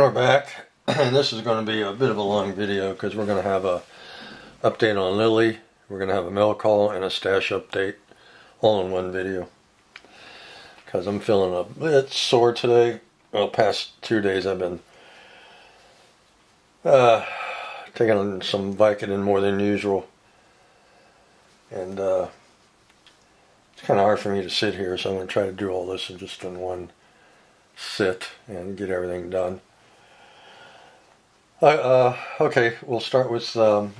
We're back, and this is going to be a bit of a long video because we're going to have a update on Lilly, we're going to have a mail call, and a stash update all in one video. Because I'm feeling a bit sore today. Well, past 2 days I've been taking some Vicodin more than usual. And it's kind of hard for me to sit here, so I'm going to try to do all this in just in one sit and get everything done. Okay, we'll start with Spot.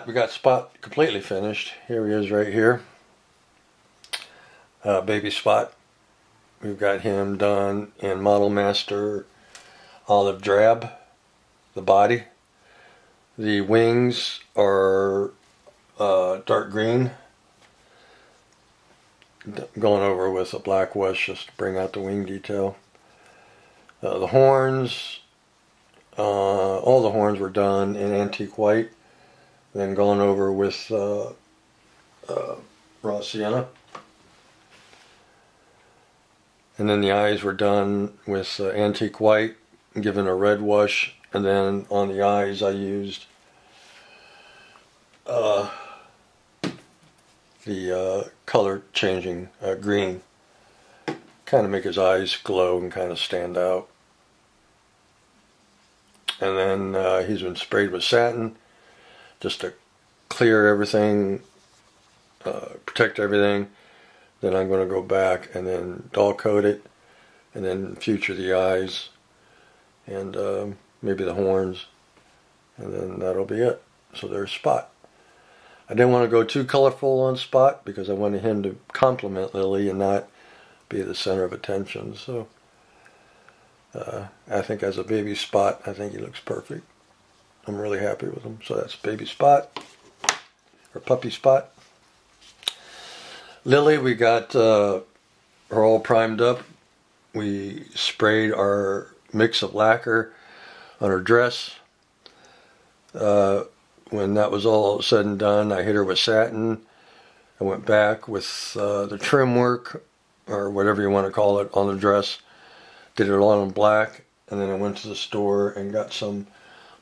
We got Spot completely finished. Here he is right here. Baby Spot. We've got him done in Model Master Olive Drab, the body. The wings are dark green. Going over with a black wash just to bring out the wing detail. The horns, all the horns were done in antique white, then gone over with raw sienna. And then the eyes were done with antique white, given a red wash, and then on the eyes I used the color changing green. Kind of make his eyes glow and kind of stand out. And then he's been sprayed with satin just to clear everything, protect everything. Then I'm going to go back and then dull coat it, and then future the eyes and maybe the horns, and then that'll be it. So there's Spot. I didn't want to go too colorful on Spot because I wanted him to complement Lilly and not be the center of attention. So I think as a baby Spot, I think he looks perfect. I'm really happy with him. So that's Baby Spot, or Puppy Spot. Lilly, we got her all primed up. We sprayed our mix of lacquer on her dress. When that was all said and done, I hit her with satin. I went back with the trim work, or whatever you want to call it, on the dress. Did it all in black, and then I went to the store and got some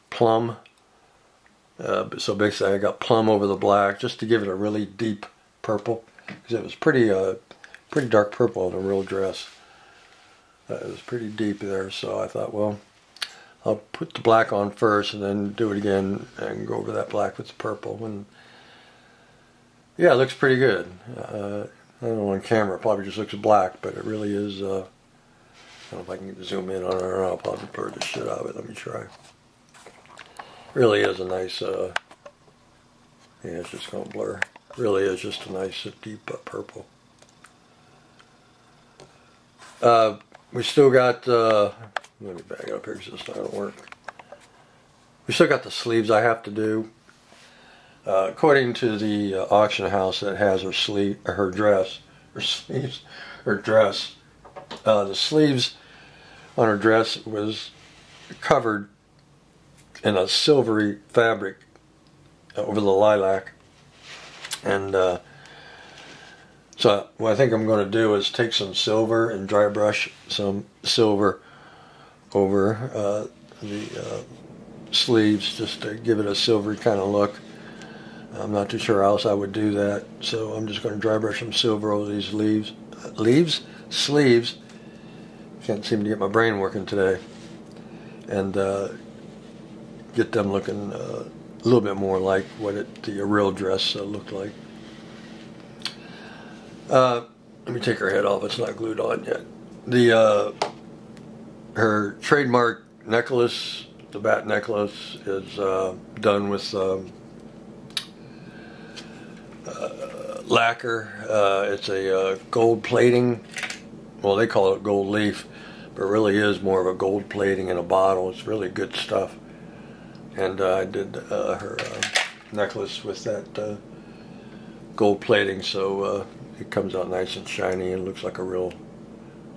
plum. So basically I got plum over the black just to give it a really deep purple, because it was pretty dark purple on a real dress. It was pretty deep there, so I thought, well, I'll put the black on first and then do it again and go over that black with the purple. And yeah, it looks pretty good. I don't know on camera, it probably just looks black, but it really is. I don't know if I can zoom in on it or not. I'll probably blur the shit out of it. Let me try. Really is a nice, yeah, it's just going to blur. Really is just a nice deep purple. We still got, let me back it up here because this don't work. We still got the sleeves I have to do. According to the auction house that has her sleeve, her dress, the sleeves on her dress was covered in a silvery fabric over the lilac. And so what I think I'm going to do is take some silver and dry brush some silver over the sleeves just to give it a silvery kind of look. I'm not too sure how else I would do that, so I'm just going to dry brush some silver over these sleeves. Can't seem to get my brain working today. And get them looking a little bit more like what the real dress looked like. Let me take her head off. It's not glued on yet. Her trademark necklace, the bat necklace, is done with lacquer. It's a gold plating. Well, they call it gold leaf, but it really is more of a gold plating in a bottle. It's really good stuff. And I did her necklace with that gold plating, so it comes out nice and shiny and looks like a real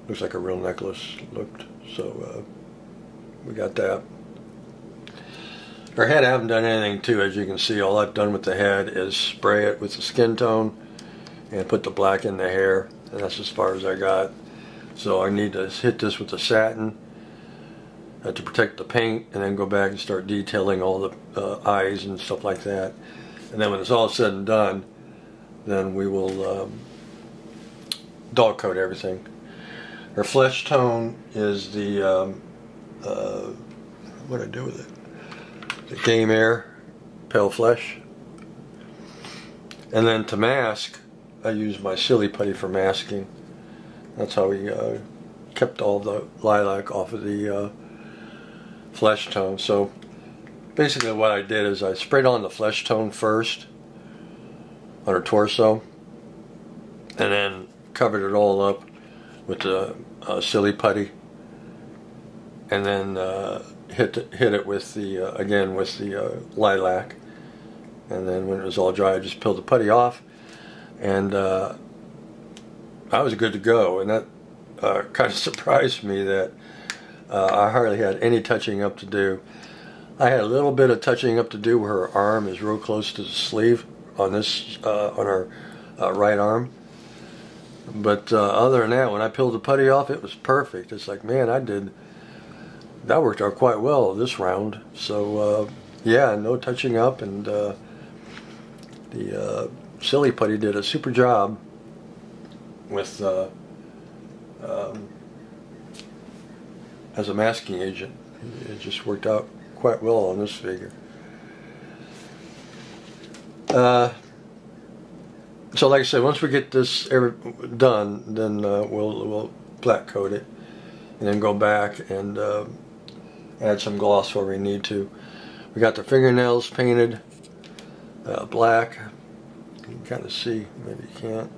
necklace looked. So we got that. Her head, I haven't done anything to, as you can see. All I've done with the head is spray it with the skin tone and put the black in the hair, and that's as far as I got. So I need to hit this with the satin to protect the paint, and then go back and start detailing all the eyes and stuff like that. And then when it's all said and done, then we will dull coat everything. Her flesh tone is the what do I do with it? The Game Air Pale Flesh. And then to mask, I use my Silly Putty for masking. That's how we kept all the lilac off of the flesh tone. So basically what I did is I sprayed on the flesh tone first on her torso, and then covered it all up with the Silly Putty, and then hit it with the again with the lilac. And then when it was all dry, I just peeled the putty off, and I was good to go. And that kind of surprised me that I hardly had any touching up to do. I had a little bit of touching up to do where her arm is real close to the sleeve on this on her right arm. But other than that, when I peeled the putty off, it was perfect. It's like, man, that worked out quite well this round. So yeah, no touching up, and the Silly Putty did a super job with as a masking agent. It just worked out quite well on this figure. So like I said, once we get this done, then we'll black coat it, and then go back and add some gloss where we need to. We got the fingernails painted black. You can kind of see, maybe you can't,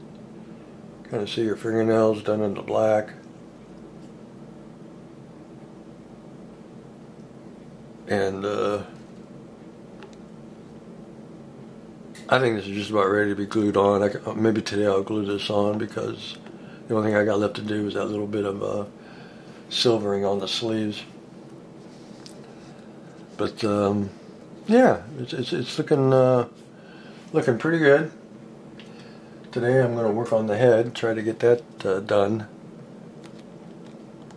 kind of see your fingernails done in the black. And I think this is just about ready to be glued on. Maybe today I'll glue this on, because the only thing I got left to do is that little bit of silvering on the sleeves. But yeah, it's looking pretty good. Today I'm going to work on the head, try to get that done,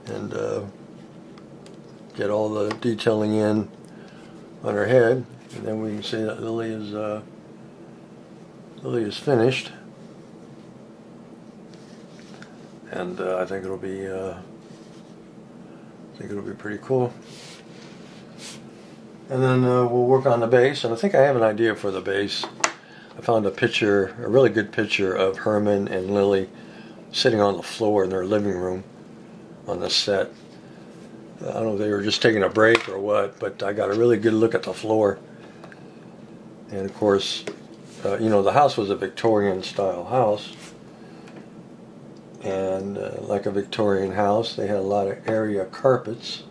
and get all the detailing in on her head, and then we can say that Lily is finished. And I think it'll be pretty cool. And then we'll work on the base, and I think I have an idea for the base. I found a really good picture of Herman and Lily sitting on the floor in their living room on the set. I don't know if they were just taking a break or what, but I got a really good look at the floor. And of course, you know, the house was a Victorian style house. And like a Victorian house, they had a lot of area carpets.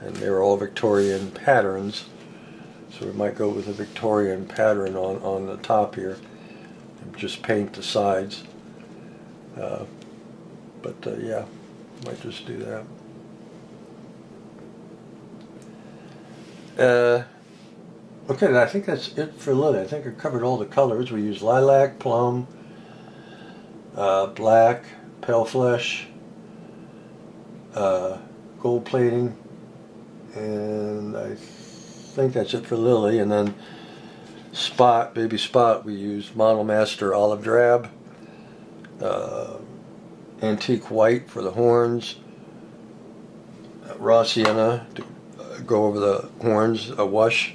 And they were all Victorian patterns. So we might go with a Victorian pattern on the top here, and just paint the sides. Yeah, might just do that. Okay, I think that's it for Lily. I think I covered all the colors. We used lilac, plum, black, pale flesh, gold plating, and I think that's it for Lily. And then baby Spot, we used Model Master Olive Drab, antique white for the horns, raw sienna to go over the horns, a wash.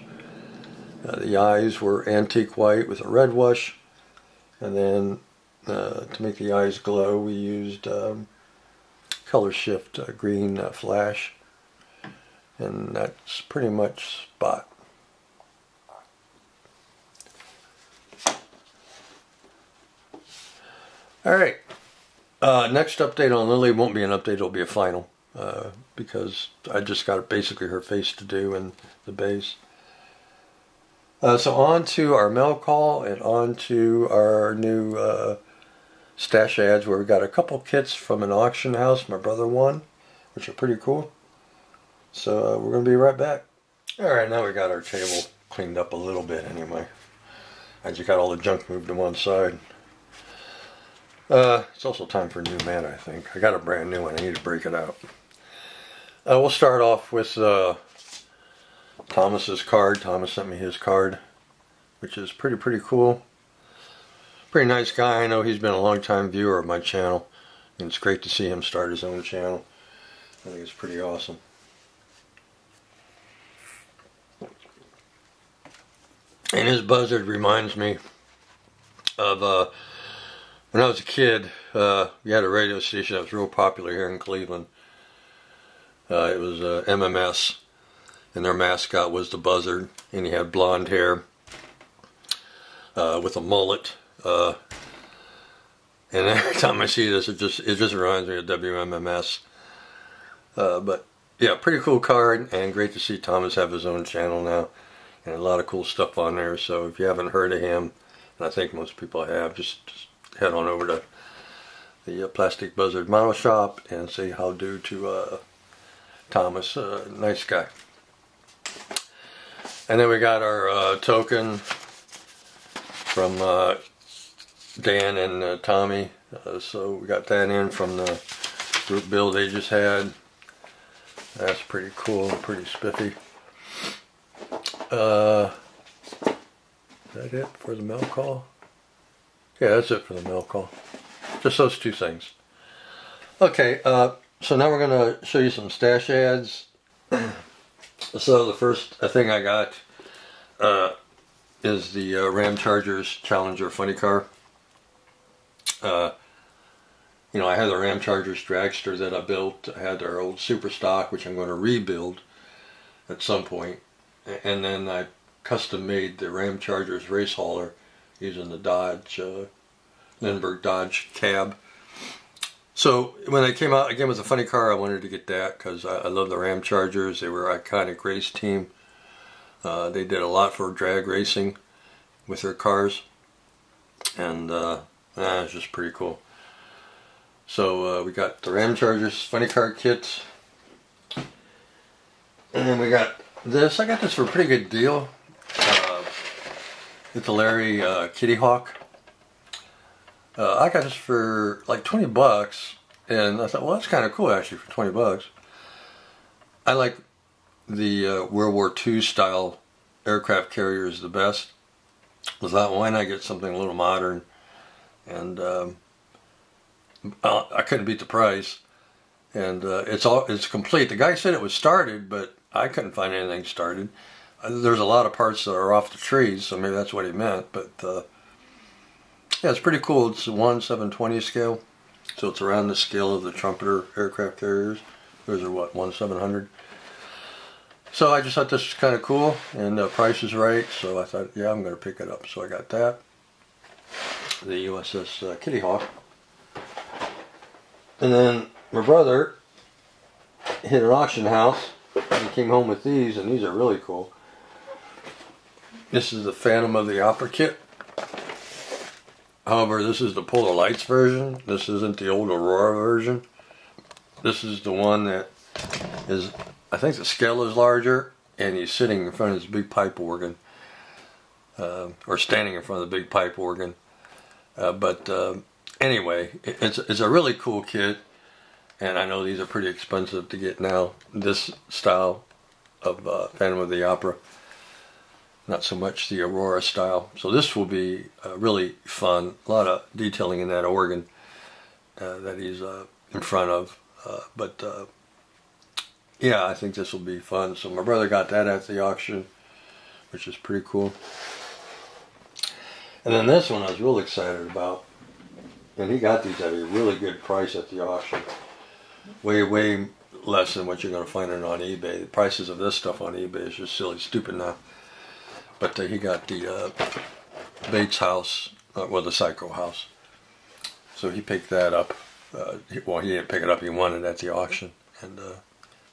The eyes were antique white with a red wash, and then to make the eyes glow, we used Color Shift green flash, and that's pretty much Spot. Alright, next update on Lily won't be an update, it'll be a final, because I just got basically her face to do and the base. So on to our mail call, and on to our new stash ads, where we got a couple kits from an auction house my brother won, which are pretty cool. So we're going to be right back. Alright, now we got our table cleaned up a little bit anyway. I just got all the junk moved to one side. It's also time for a new mat, I think. I got a brand new one. I need to break it out. We'll start off with Thomas's card. Thomas sent me his card, which is pretty cool. Pretty nice guy. I know he's been a long time viewer of my channel, and it's great to see him start his own channel. I think it's pretty awesome. And his buzzard reminds me of when I was a kid. We had a radio station that was real popular here in Cleveland. It was MMS, and their mascot was the buzzard, and he had blonde hair with a mullet. And every time I see this, it just reminds me of WMMS. But yeah, pretty cool card, and great to see Thomas have his own channel now, and a lot of cool stuff on there. So if you haven't heard of him, and I think most people have, just head on over to the Plastic Buzzard Model Shop and say how do to Thomas. Nice guy. And then we got our token from Dan and Tommy. So we got that in from the group build they just had. That's pretty cool, pretty spiffy. Is that it for the mail call? Yeah, that's it for the mail call. Just those two things. Okay, so now we're going to show you some stash ads. So the first thing I got is the Ram Chargers Challenger funny car. You know, I had the Ram Chargers dragster that I built. I had their old super stock, which I'm going to rebuild at some point. And then I custom made the Ram Chargers race hauler using the Dodge, Lindbergh Dodge cab. So when I came out again with a funny car, I wanted to get that because I love the Ram Chargers. They were an iconic race team. They did a lot for drag racing with their cars. And it's just pretty cool. So we got the Ram Chargers funny car kits. And then we got this. I got this for a pretty good deal. It's a Larry Kitty Hawk. I got this for like 20 bucks. And I thought, well, that's kind of cool actually for 20 bucks. I like the World War II style aircraft carriers the best. Was that why not get something a little modern? And I couldn't beat the price, and it's complete. The guy said it was started, but I couldn't find anything started. There's a lot of parts that are off the trees, so maybe that's what he meant. But yeah, it's pretty cool. It's a 1/720 scale, so it's around the scale of the Trumpeter aircraft carriers. Those are what, 1/700. So I just thought this was kind of cool, and the price is right. So I thought, yeah, I'm going to pick it up. So I got that. The USS Kitty Hawk. And then my brother hit an auction house and he came home with these, and these are really cool. This is the Phantom of the Opera kit. However, this is the Polar Lights version. This isn't the old Aurora version. This is the one that is, I think the scale is larger, and he's sitting in front of this big pipe organ. Or standing in front of the big pipe organ. Anyway, it's a really cool kit, and I know these are pretty expensive to get now. This style of Phantom of the Opera, not so much the Aurora style. So this will be really fun. A lot of detailing in that organ that he's in front of. Yeah, I think this will be fun. So my brother got that at the auction, which is pretty cool. And then this one I was real excited about. And he got these at a really good price at the auction. Way less than what you're going to find it on eBay. The prices of this stuff on eBay is just silly stupid now. But he got the Bates house, well, the Psycho house. So he picked that up. Well, he didn't pick it up. He won it at the auction. And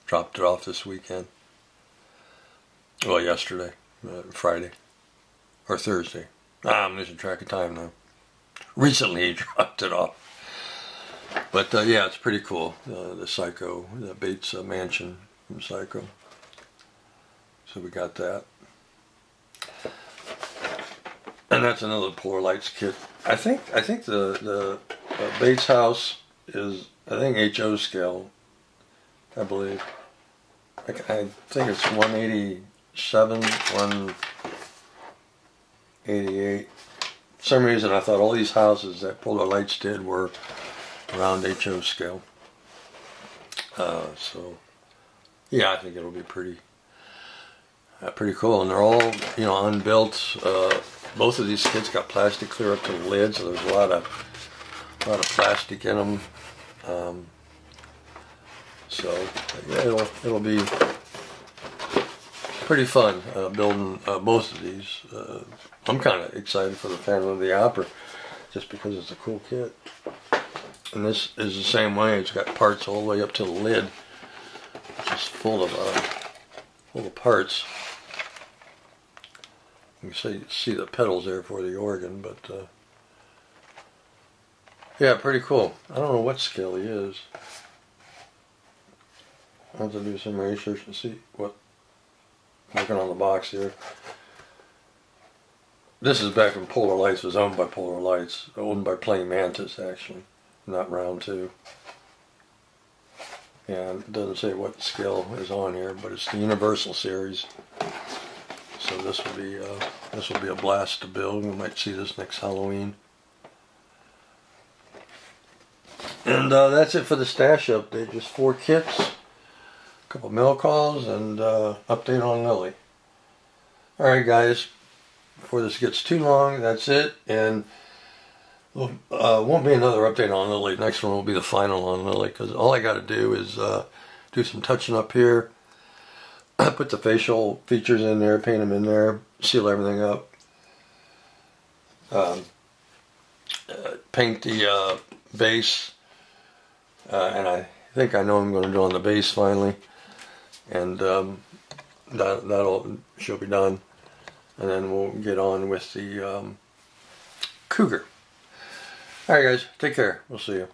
dropped it off this weekend. Well, yesterday. Friday. Or Thursday. I'm losing track of time now. Recently he dropped it off. But yeah, it's pretty cool. The Psycho, the Bates mansion from Psycho. So we got that. And that's another Polar Lights kit. I think the Bates house is, I think, HO scale, I believe. I think it's 187, 188. For some reason I thought all these houses that Polar Lights did were around HO scale. So yeah, I think it'll be pretty cool. And they're all, you know, unbuilt. Both of these kits got plastic clear up to the lid, so there's a lot of plastic in them. So yeah, it'll be pretty fun building both of these. I'm kind of excited for the Phantom of the Opera just because it's a cool kit. And this is the same way. It's got parts all the way up to the lid, which is full of parts. You can see the pedals there for the organ, but yeah, pretty cool. I don't know what scale he is. I'll have to do some research and see what. Looking on the box here. This is back when Polar Lights was owned by Polar Lights. Owned by Playing Mantis, actually. Not Round 2. Yeah, it doesn't say what scale is on here, but it's the Universal series. So this will be a blast to build. We might see this next Halloween. And that's it for the stash update. Just 4 kits, a couple mail calls, and update on Lilly. Alright guys, before this gets too long, that's it. And won't be another update on Lilly. Next one will be the final on Lilly, because all I got to do is do some touching up here, put the facial features in there, paint them in there, seal everything up, paint the base, and I think I know what I'm going to do on the base finally, and she'll be done, and then we'll get on with the Cougar. Alright guys, take care. We'll see you.